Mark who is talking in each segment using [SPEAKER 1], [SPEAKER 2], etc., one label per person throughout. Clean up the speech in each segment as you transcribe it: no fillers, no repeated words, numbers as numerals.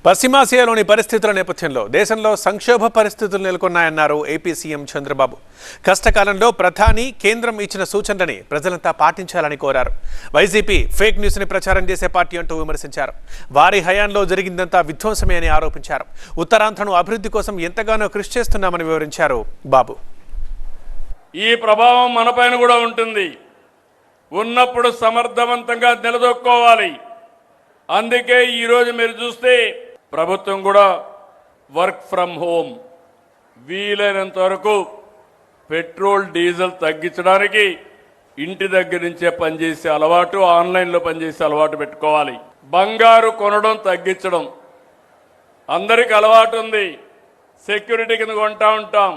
[SPEAKER 1] పశ్చిమాసియాలోని పరిస్థితుల నేపథ్యంలో దేశంలో సంక్షోభ పరిస్థితులు నెలకొన్నాయన్నారు ఏపీ సీఎం చంద్రబాబు. కష్టకాలంలో ప్రధాని కేంద్రం ఇచ్చిన సూచనలని ప్రజలంతా పాటించాలని కోరారు. వైసీపీ ఫేక్ న్యూస్ ని ప్రచారం చేసే పార్టీ అంటూ విమర్శించారు. వారి హయాంలో జరిగిందంతా విధ్వంసమే అని ఆరోపించారు. ఉత్తరాంధ్రను అభివృద్ధి కోసం ఎంతగానో కృషి చేస్తున్నామని వివరించారు బాబు.
[SPEAKER 2] ఈ ప్రభావం మనపైన కూడా ఉంటుంది. ఉన్నప్పుడు సమర్థవంతంగా నిలదొక్కోవాలి. అందుకే ఈరోజు మీరు చూస్తే ప్రభుత్వం కూడా వర్క్ ఫ్రమ్ హోమ్, వీలైనంత వరకు పెట్రోల్ డీజిల్ తగ్గించడానికి ఇంటి దగ్గర నుంచే పనిచేసే అలవాటు, ఆన్లైన్లో పనిచేసే అలవాటు పెట్టుకోవాలి. బంగారు కొనడం తగ్గించడం అందరికి అలవాటు ఉంది. సెక్యూరిటీ కింద కొంటా ఉంటాం.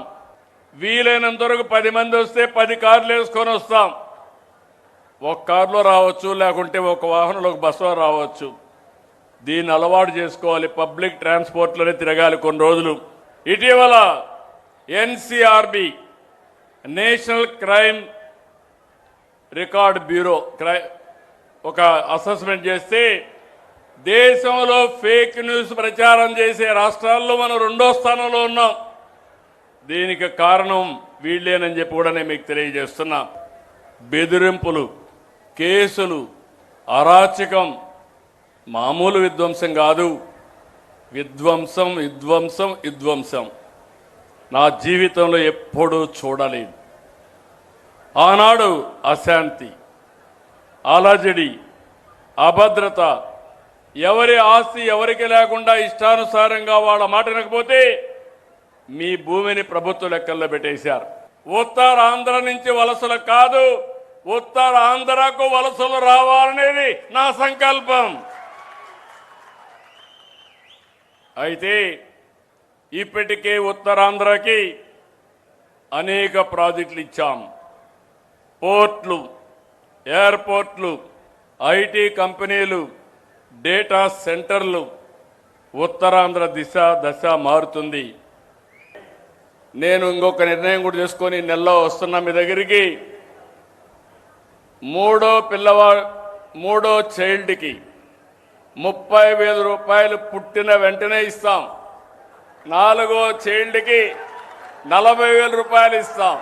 [SPEAKER 2] వీలైనంత వరకు 10 మంది వస్తే 10 కార్లు వేసుకొని వస్తాం. ఒక కారులో రావచ్చు, లేకుంటే ఒక వాహనంలో ఒక బస్సులో రావచ్చు. దీన్ని అలవాటు చేసుకోవాలి. పబ్లిక్ ట్రాన్స్పోర్ట్లోనే తిరగాలి కొన్ని రోజులు. ఇటీవల NCRB national crime record bureau ఒక అసెస్మెంట్ చేస్తే దేశంలో ఫేక్ న్యూస్ ప్రచారం చేసే రాష్ట్రాల్లో మనం 2వ స్థానంలో ఉన్నాం. దీనికి కారణం వీళ్ళేనని చెప్పి కూడా నేను మీకు తెలియజేస్తున్నా. బెదిరింపులు, కేసులు, అరాచకం మామూలు విధ్వంసం కాదు. విధ్వంసం విధ్వంసం విధ్వంసం నా జీవితంలో ఎప్పుడూ చూడలేదు. ఆనాడు అశాంతి, అలజడి, అభద్రత, ఎవరి ఆస్తి ఎవరికి లేకుండా ఇష్టానుసారంగా వాళ్ళ మాట వినకపోతే మీ భూమిని ప్రభుత్వ లెక్కల్లో పెట్టేశారు. ఉత్తరాంధ్ర నుంచి వలసలు కాదు, ఉత్తరాంధ్రకు వలసలు రావాలనేది నా సంకల్పం. అయితే ఇప్పటికే ఉత్తరాంధ్రకి అనేక ప్రాజెక్టులు ఇచ్చాం. పోర్ట్లు, ఎయిర్పోర్ట్లు, ఐటీ కంపెనీలు, డేటా సెంటర్లు. ఉత్తరాంధ్ర దశ మారుతుంది. నేను ఇంకొక నిర్ణయం కూడా చేసుకొని నెలలో వస్తున్నా మీ దగ్గరికి. మూడో చైల్డ్కి 30,000 రూపాయలు పుట్టిన వెంటనే ఇస్తాం. 4వ చైల్డ్కి 40,000 రూపాయలు ఇస్తాం.